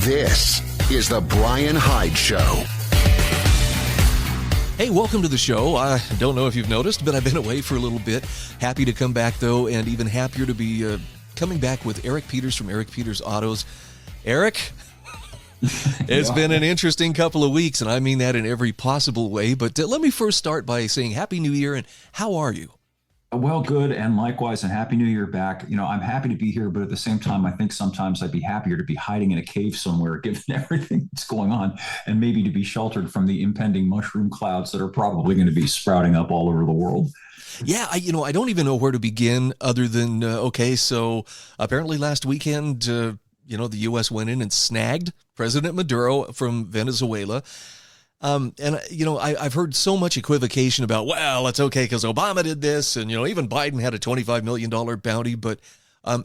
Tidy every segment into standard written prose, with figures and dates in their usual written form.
This is the Bryan Hyde Show. Hey, welcome to the show. I don't know if you've noticed, but I've been away for a little bit. Happy to come back, though, and even happier to be coming back with Eric Peters from Eric Peters Autos. Eric, it's been an interesting couple of weeks, and I mean that in every possible way. But let me first start by saying Happy New Year, and how are you? Well, good, and likewise, and Happy New Year back. You know, I'm happy to be here, but at the same time, I think sometimes I'd be happier to be hiding in a cave somewhere, given everything that's going on, and maybe to be sheltered from the impending mushroom clouds that are probably going to be sprouting up all over the world. Yeah, I don't even know where to begin other than, so apparently last weekend, the U.S. went in and snagged President Maduro from Venezuela. I've heard so much equivocation about, well, it's okay because Obama did this, and, even Biden had a $25 million bounty. But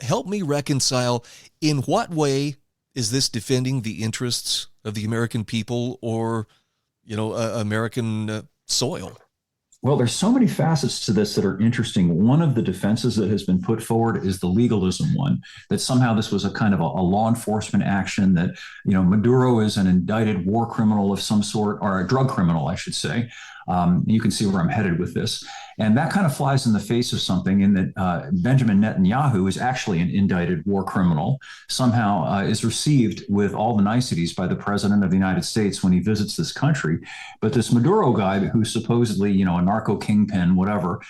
help me reconcile, in what way is this defending the interests of the American people or, American soil? Well, there's so many facets to this that are interesting. One of the defenses that has been put forward is the legalism one, that somehow this was a kind of a law enforcement action, that, Maduro is an indicted war criminal of some sort, or a drug criminal, I should say. You can see where I'm headed with this. And that kind of flies in the face of something in that Benjamin Netanyahu is actually an indicted war criminal, somehow is received with all the niceties by the president of the United States when he visits this country. But this Maduro guy, who's supposedly, a narco kingpin, whatever,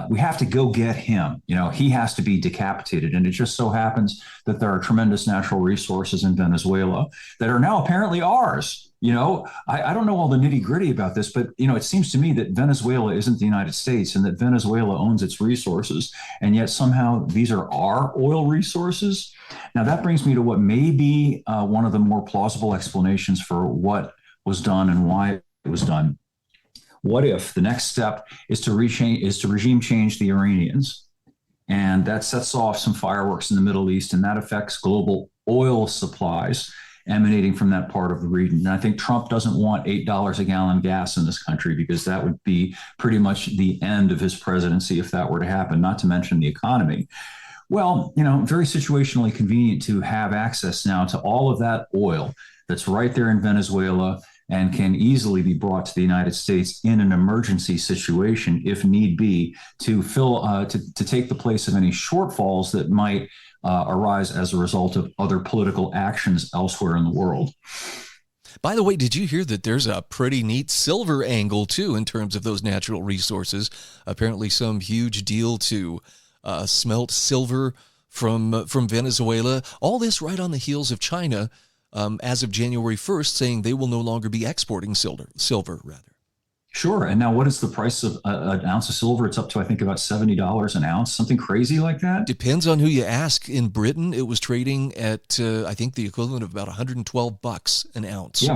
we have to go get him. He has to be decapitated. And it just so happens that there are tremendous natural resources in Venezuela that are now apparently ours. I don't know all the nitty gritty about this, but, it seems to me that Venezuela isn't the United States and that Venezuela owns its resources. And yet somehow these are our oil resources. Now, that brings me to what may be one of the more plausible explanations for what was done and why it was done. What if the next step is to regime change the Iranians? And that sets off some fireworks in the Middle East, and that affects global oil supplies emanating from that part of the region. And I think Trump doesn't want $8 a gallon gas in this country, because that would be pretty much the end of his presidency if that were to happen, not to mention the economy. Well, very situationally convenient to have access now to all of that oil that's right there in Venezuela and can easily be brought to the United States in an emergency situation, if need be, to take the place of any shortfalls that might arise as a result of other political actions elsewhere in the world. By the way, did you hear that there's a pretty neat silver angle, too, in terms of those natural resources? Apparently some huge deal to smelt silver from Venezuela. All this right on the heels of China, as of January 1st, saying they will no longer be exporting silver. Sure. And now what is the price of an ounce of silver? It's up to, I think, about $70 an ounce, something crazy like that. Depends on who you ask. In Britain, it was trading at, I think, the equivalent of about $112 an ounce.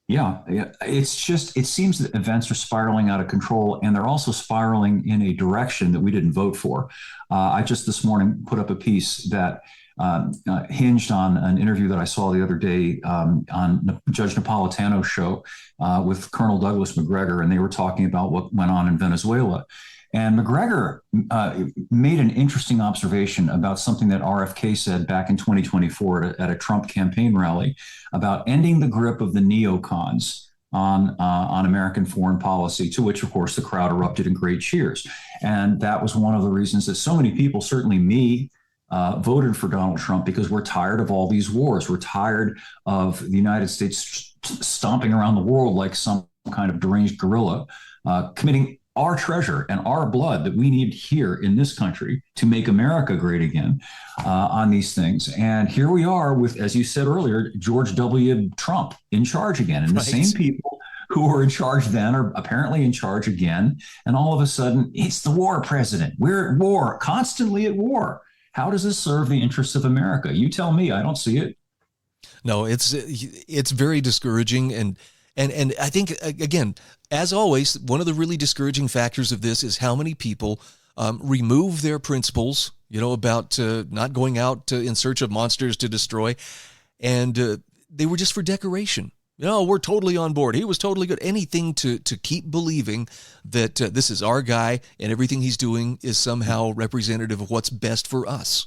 Yeah. It seems that events are spiraling out of control, and they're also spiraling in a direction that we didn't vote for. I just this morning put up a piece that hinged on an interview that I saw the other day on Judge Napolitano's show with Colonel Douglas Macgregor, and they were talking about what went on in Venezuela. And Macgregor made an interesting observation about something that RFK said back in 2024 at a Trump campaign rally about ending the grip of the neocons on American foreign policy, to which, of course, the crowd erupted in great cheers. And that was one of the reasons that so many people, certainly me, voted for Donald Trump, because we're tired of all these wars. We're tired of the United States stomping around the world like some kind of deranged gorilla, committing our treasure and our blood that we need here in this country to make America great again on these things. And here we are with, as you said earlier, George W. Trump in charge again. And the same people who were in charge then are apparently in charge again. And all of a sudden, it's the war president. We're at war, constantly at war. How does this serve the interests of America? You tell me. I don't see it. No, it's very discouraging. And I think, again, as always, one of the really discouraging factors of this is how many people remove their principles, about not going out in search of monsters to destroy. And they were just for decoration. We're totally on board. He was totally good. Anything to keep believing that this is our guy and everything he's doing is somehow representative of what's best for us.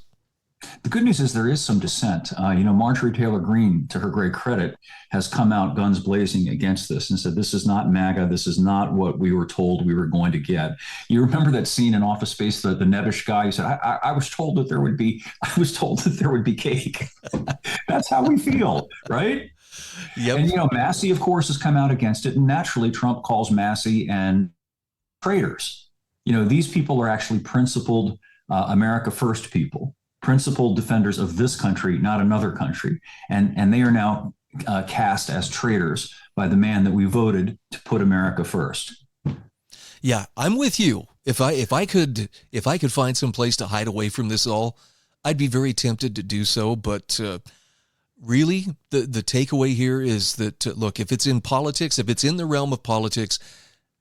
The good news is there is some dissent. Marjorie Taylor Greene, to her great credit, has come out guns blazing against this and said, this is not MAGA. This is not what we were told we were going to get. You remember that scene in Office Space, the nebbish guy who said, I was told that there would be cake. That's how we feel, right? Yep. And, Massey, of course, has come out against it. And naturally, Trump calls Massey and traitors. These people are actually principled America First people, principled defenders of this country, not another country. And they are now cast as traitors by the man that we voted to put America first. Yeah, I'm with you. If I could find some place to hide away from this all, I'd be very tempted to do so. But really, the takeaway here is that, look, if it's in politics, if it's in the realm of politics,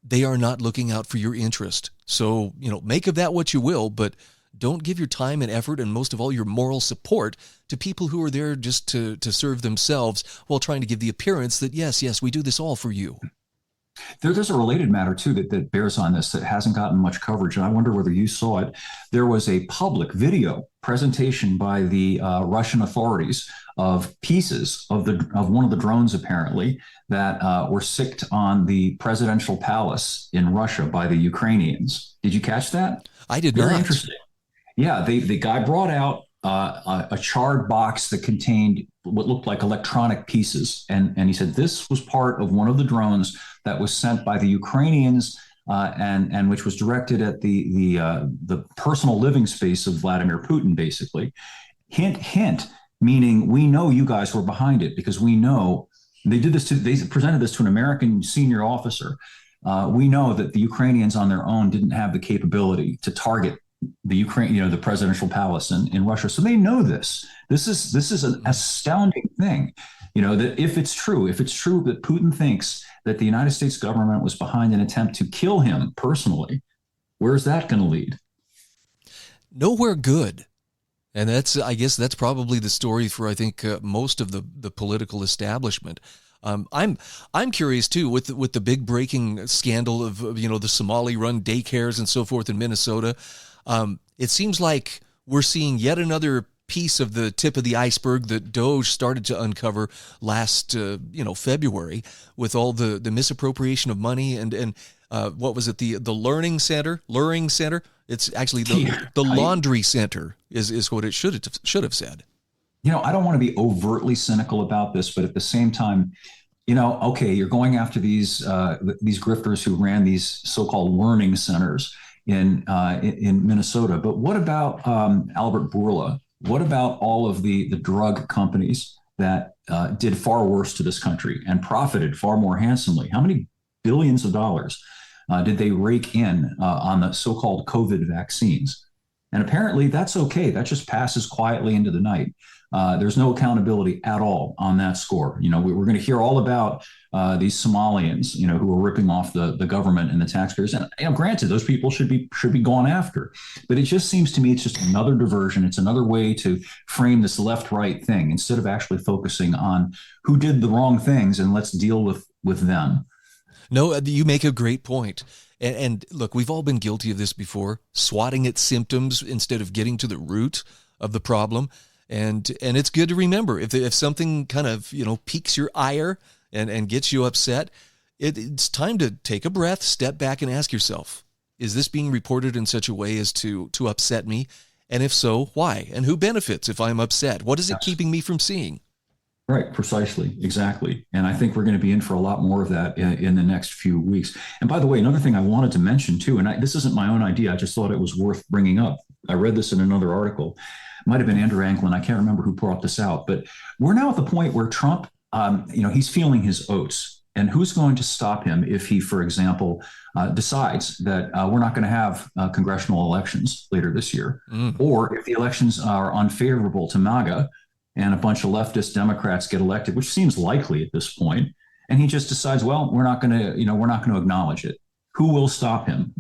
they are not looking out for your interest. So, make of that what you will, but don't give your time and effort, and most of all, your moral support, to people who are there just to serve themselves while trying to give the appearance that, yes, we do this all for you. There's a related matter, too, that bears on this that hasn't gotten much coverage, and I wonder whether you saw it. There was a public video presentation by the Russian authorities of pieces of one of the drones, apparently, that were sicked on the presidential palace in Russia by the Ukrainians. Did you catch that? I did Very not. interesting. Yeah, the guy brought out a charred box that contained what looked like electronic pieces. And he said this was part of one of the drones that was sent by the Ukrainians and which was directed at the personal living space of Vladimir Putin, basically. Hint, hint, meaning we know you guys were behind it because we know they presented this to an American senior officer. We know that the Ukrainians on their own didn't have the capability to target the Ukraine, the presidential palace in Russia. So they know this. This is an astounding thing, that if it's true that Putin thinks that the United States government was behind an attempt to kill him personally, where's that going to lead? Nowhere good. And I guess that's probably the story for, I think, most of the political establishment. I'm curious too with the big breaking scandal of the Somali-run daycares and so forth in Minnesota. It seems like we're seeing yet another piece of the tip of the iceberg that DOJ started to uncover last February with all the misappropriation of money and what was it, the luring center? It's actually the laundry center is what it should have said. I don't want to be overtly cynical about this, but at the same time, okay, you're going after these grifters who ran these so-called learning centers in Minnesota. But what about Albert Bourla? What about all of the drug companies that did far worse to this country and profited far more handsomely? How many billions of dollars did they rake in on the so-called COVID vaccines? And apparently that's okay. That just passes quietly into the night. There's no accountability at all on that score. We're going to hear all about these Somalians, who are ripping off the government and the taxpayers. And granted, those people should be gone after. But it just seems to me it's just another diversion. It's another way to frame this left-right thing instead of actually focusing on who did the wrong things and let's deal with them. No, you make a great point. And look, we've all been guilty of this before, swatting at symptoms instead of getting to the root of the problem. And it's good to remember if something kind of, piques your ire and gets you upset, it's time to take a breath, step back and ask yourself, is this being reported in such a way as to upset me? And if so, why? And who benefits if I'm upset? What is it keeping me from seeing? Right, precisely, exactly. And I think we're going to be in for a lot more of that in the next few weeks. And by the way, another thing I wanted to mention too, and this isn't my own idea, I just thought it was worth bringing up. I read this in another article. It might have been Andrew Anglin. I can't remember who brought this out, but we're now at the point where Trump, he's feeling his oats. And who's going to stop him if he, for example, decides that we're not going to have congressional elections later this year, or if the elections are unfavorable to MAGA, and a bunch of leftist Democrats get elected, which seems likely at this point, and he just decides, well, we're not going to acknowledge it. Who will stop him?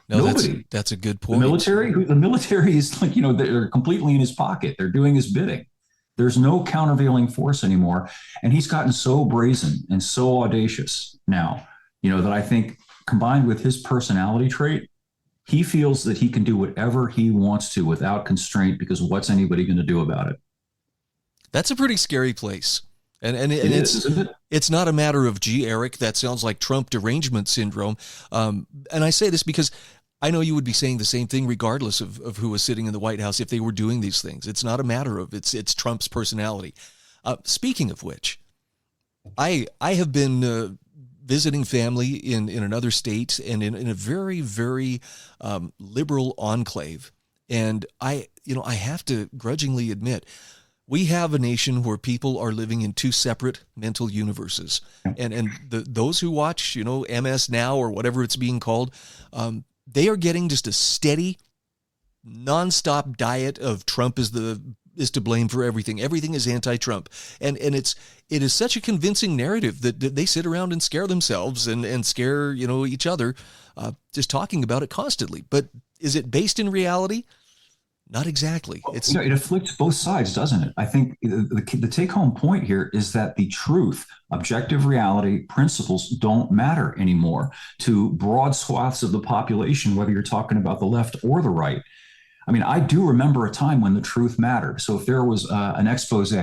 No, Nobody. That's a good point. The military is like, they're completely in his pocket. They're doing his bidding. There's no countervailing force anymore, and he's gotten so brazen and so audacious now, that I think combined with his personality trait, He feels that he can do whatever he wants to without constraint, because what's anybody going to do about it? That's a pretty scary place. And Isn't it? it's not a matter of, gee, Eric, that sounds like Trump derangement syndrome. And I say this because I know you would be saying the same thing regardless of who was sitting in the White House if they were doing these things. It's not a matter of it's Trump's personality. Speaking of which, I have been visiting family in another state and in a very, very liberal enclave. And I have to grudgingly admit, we have a nation where people are living in two separate mental universes. And those who watch, MS Now or whatever it's being called, they are getting just a steady, nonstop diet of Trump is to blame for everything. Everything is anti-Trump. And it is such a convincing narrative that they sit around and scare themselves and scare, each other, just talking about it constantly. But is it based in reality? Not exactly. It afflicts both sides, doesn't it? I think the take-home point here is that the truth, objective reality, principles don't matter anymore to broad swaths of the population, whether you're talking about the left or the right. I mean, I do remember a time when the truth mattered. So if there was an expose,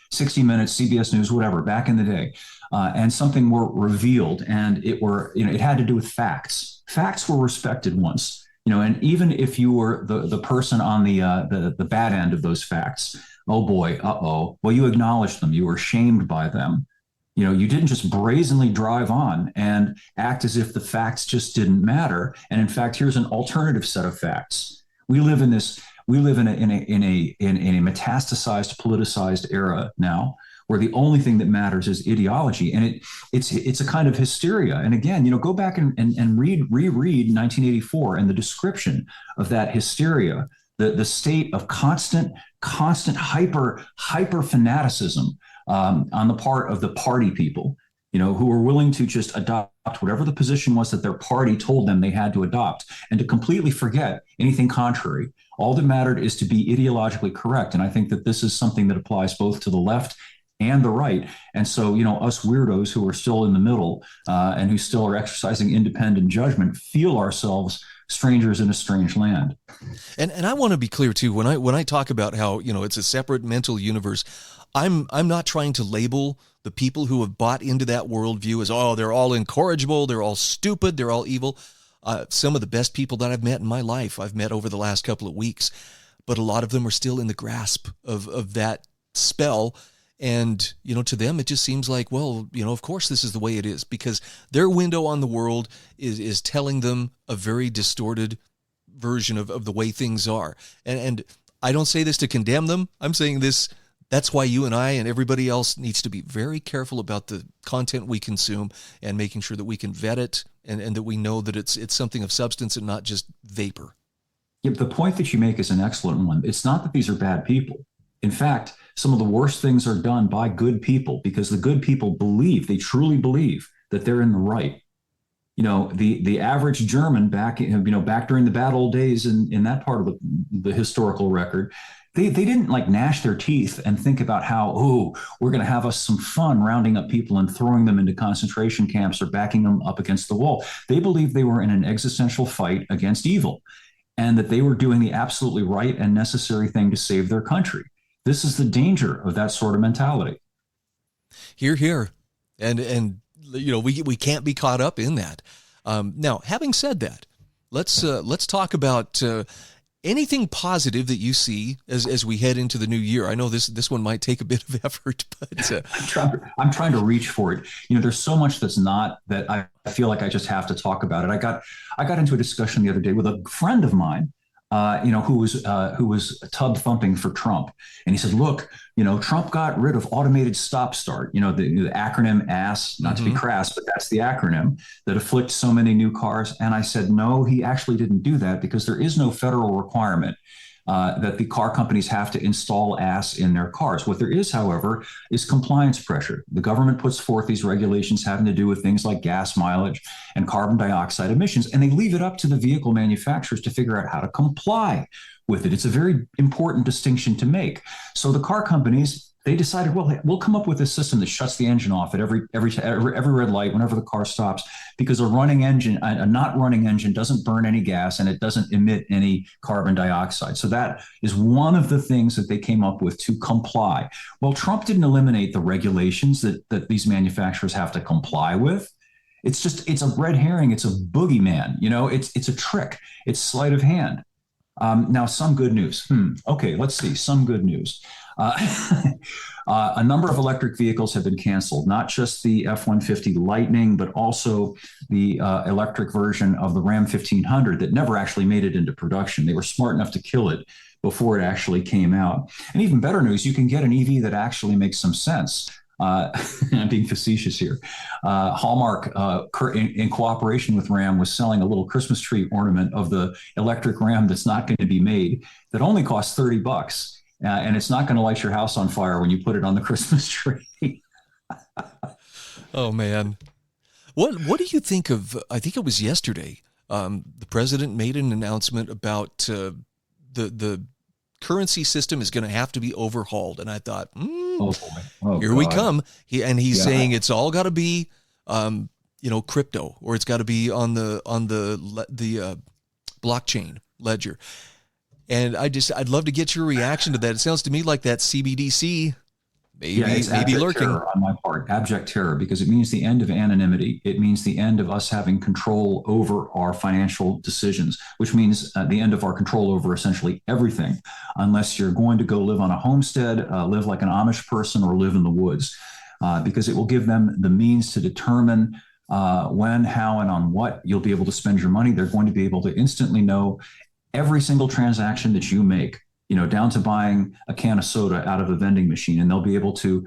60 Minutes, CBS News, whatever, back in the day, and something were revealed and it had to do with facts. Facts were respected once. And even if you were the person on the bad end of those facts, oh boy, well, you acknowledged them. You were shamed by them. You didn't just brazenly drive on and act as if the facts just didn't matter. And in fact, here's an alternative set of facts. We live in a metastasized, politicized era now, where the only thing that matters is ideology, and it's a kind of hysteria. And again, go back and reread 1984 and the description of that hysteria, the state of constant hyper fanaticism on the part of the party people, who were willing to just adopt whatever the position was that their party told them they had to adopt, and to completely forget anything contrary. All that mattered is to be ideologically correct. And I think that this is something that applies both to the left and the right. And so, us weirdos who are still in the middle and who still are exercising independent judgment feel ourselves strangers in a strange land. And I want to be clear too, when I talk about how, it's a separate mental universe, I'm not trying to label the people who have bought into that worldview as, they're all incorrigible, they're all stupid, they're all evil. Some of the best people that I've met in my life, I've met over the last couple of weeks, but a lot of them are still in the grasp of that spell. And, to them, it just seems like, well, of course this is the way it is, because their window on the world is telling them a very distorted version of the way things are. And I don't say this to condemn them. I'm saying this, that's why you and I and everybody else needs to be very careful about the content we consume and making sure that we can vet it and that we know that it's something of substance and not just vapor. Yeah, the point that you make is an excellent one. It's not that these are bad people. In fact, some of the worst things are done by good people, because the good people they truly believe that they're in the right. The average German back during the bad old days in that part of the historical record, they didn't gnash their teeth and think about how, we're going to have us some fun rounding up people and throwing them into concentration camps or backing them up against the wall. They believed they were in an existential fight against evil, and that they were doing the absolutely right and necessary thing to save their country. This is the danger of that sort of mentality. Hear, hear. And we can't be caught up in that. Now, having said that, let's talk about anything positive that you see as we head into the new year. I know this one might take a bit of effort, but I'm trying to reach for it. There's so much that's not, that I feel like I just have to talk about it. I got into a discussion the other day with a friend of mine, who was tub thumping for Trump. And he said, look, Trump got rid of automated stop start, the acronym ASS, not to be crass, but that's the acronym that afflicts so many new cars. And I said, no, he actually didn't do that, because there is no federal requirement that the car companies have to install ASS in their cars. What there is, however, is compliance pressure. The government puts forth these regulations having to do with things like gas mileage and carbon dioxide emissions, and they leave it up to the vehicle manufacturers to figure out how to comply with it. It's a very important distinction to make. So the car companies, they decided, well, we'll come up with a system that shuts the engine off at every red light whenever the car stops, because a not running engine doesn't burn any gas and it doesn't emit any carbon dioxide. So that is one of the things that they came up with to comply. Well, Trump didn't eliminate the regulations that these manufacturers have to comply with. It's a red herring. It's a boogeyman. It's a trick. It's sleight of hand. Now, some good news. Okay, let's see. Some good news. A number of electric vehicles have been canceled, not just the F-150 Lightning, but also the electric version of the Ram 1500 that never actually made it into production. They were smart enough to kill it before it actually came out. And even better news, you can get an EV that actually makes some sense. I'm being facetious here. Hallmark, in cooperation with Ram, was selling a little Christmas tree ornament of the electric Ram that's not going to be made, that only costs $30. And it's not going to light your house on fire when you put it on the Christmas tree. Oh, man. What do you think of, I think it was yesterday, the president made an announcement about the currency system is going to have to be overhauled. And I thought, here we come. He's saying it's all got to be, crypto, or it's got to be on the blockchain ledger. And I'd love to get your reaction to that. It sounds to me like that CBDC maybe lurking. Terror on my part, abject terror, because it means the end of anonymity. It means the end of us having control over our financial decisions, which means the end of our control over essentially everything, unless you're going to go live on a homestead, live like an Amish person, or live in the woods, because it will give them the means to determine when, how, and on what you'll be able to spend your money. They're going to be able to instantly know every single transaction that you make, down to buying a can of soda out of a vending machine. And they'll be able to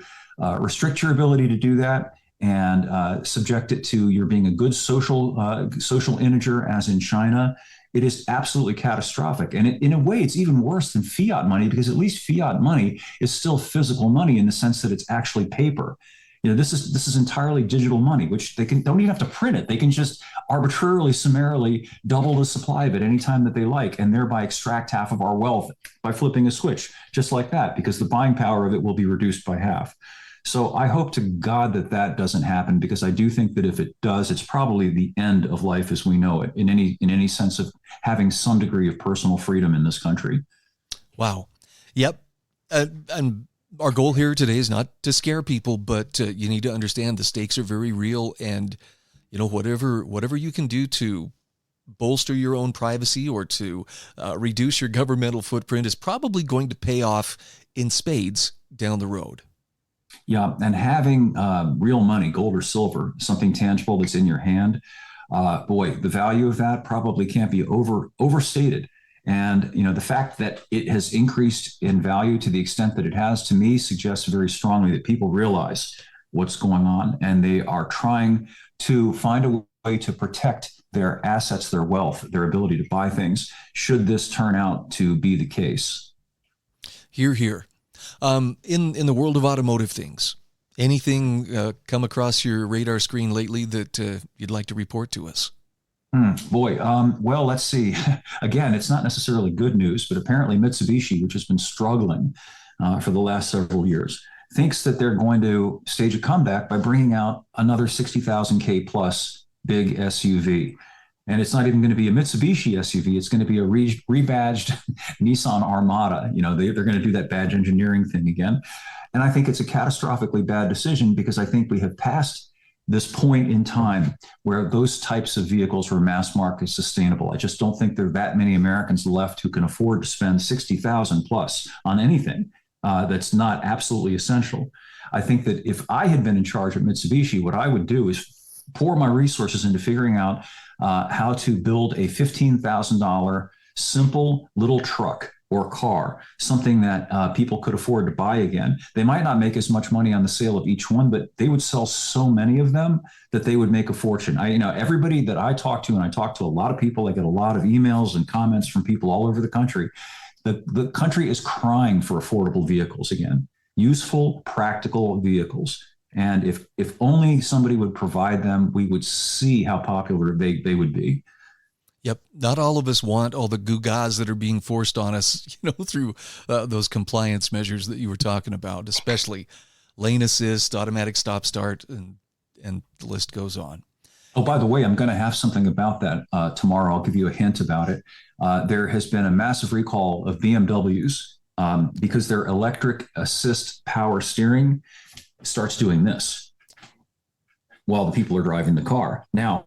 restrict your ability to do that and subject it to your being a good social integer, as in China. It is absolutely catastrophic. And in a way, it's even worse than fiat money, because at least fiat money is still physical money in the sense that it's actually paper. This is entirely digital money, which don't even have to print it. They can just arbitrarily, summarily double the supply of it anytime that they like, and thereby extract half of our wealth by flipping a switch, just like that, because the buying power of it will be reduced by half. So I hope to God that doesn't happen, because I do think that if it does, it's probably the end of life as we know it, in any sense of having some degree of personal freedom in this country. Wow. Yep. And our goal here today is not to scare people, but you need to understand the stakes are very real, and whatever you can do to bolster your own privacy or to reduce your governmental footprint is probably going to pay off in spades down the road. Yeah, and having real money, gold or silver, something tangible that's in your hand, the value of that probably can't be overstated. And, the fact that it has increased in value to the extent that it has, to me, suggests very strongly that people realize what's going on, and they are trying to find a way to protect their assets, their wealth, their ability to buy things, should this turn out to be the case. Hear, hear. In the world of automotive things, anything come across your radar screen lately that you'd like to report to us? Well, let's see. Again, it's not necessarily good news, but apparently Mitsubishi, which has been struggling for the last several years, thinks that they're going to stage a comeback by bringing out another 60,000 K plus big SUV. And it's not even going to be a Mitsubishi SUV. It's going to be a rebadged Nissan Armada. They're going to do that badge engineering thing again. And I think it's a catastrophically bad decision, because I think we have passed this point in time where those types of vehicles were mass market sustainable. I just don't think there are that many Americans left who can afford to spend 60,000 plus on anything that's not absolutely essential. I think that if I had been in charge of Mitsubishi, what I would do is pour my resources into figuring out how to build a $15,000 simple little truck or car, something that people could afford to buy again. They might not make as much money on the sale of each one, but they would sell so many of them that they would make a fortune. Everybody that I talk to, and I talk to a lot of people, I get a lot of emails and comments from people all over the country. The country is crying for affordable vehicles again, useful, practical vehicles. And if only somebody would provide them, we would see how popular they would be. Yep. Not all of us want all the gewgaws that are being forced on us, through those compliance measures that you were talking about, especially lane assist, automatic stop start, and the list goes on. Oh, by the way, I'm going to have something about that tomorrow. I'll give you a hint about it. There has been a massive recall of BMWs because their electric assist power steering starts doing this while the people are driving the car. Now,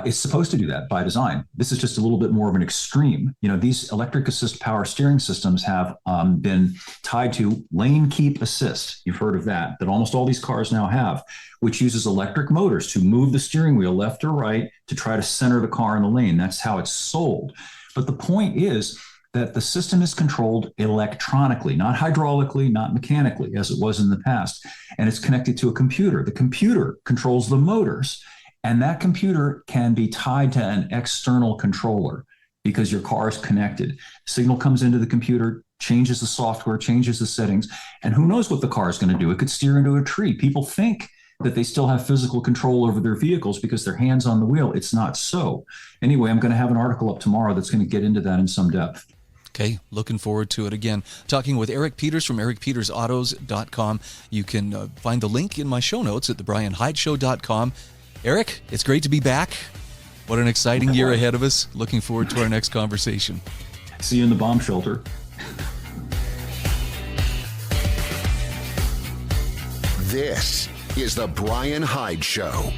it's supposed to do that by design. This is just a little bit more of an extreme. These electric assist power steering systems have been tied to lane keep assist. You've heard of that almost all these cars now have, which uses electric motors to move the steering wheel left or right to try to center the car in the lane. That's how it's sold. But the point is that the system is controlled electronically, not hydraulically, not mechanically, as it was in the past. And it's connected to a computer. The computer controls the motors. And that computer can be tied to an external controller because your car is connected. Signal comes into the computer, changes the software, changes the settings, and who knows what the car is going to do? It could steer into a tree. People think that they still have physical control over their vehicles because their hands on the wheel. It's not so. Anyway, I'm going to have an article up tomorrow that's going to get into that in some depth. Okay, looking forward to it. Again, talking with Eric Peters from ericpetersautos.com. You can find the link in my show notes at thebryanhydeshow.com. Eric, it's great to be back. What an exciting year ahead of us. Looking forward to our next conversation. See you in the bomb shelter. This is the Bryan Hyde Show.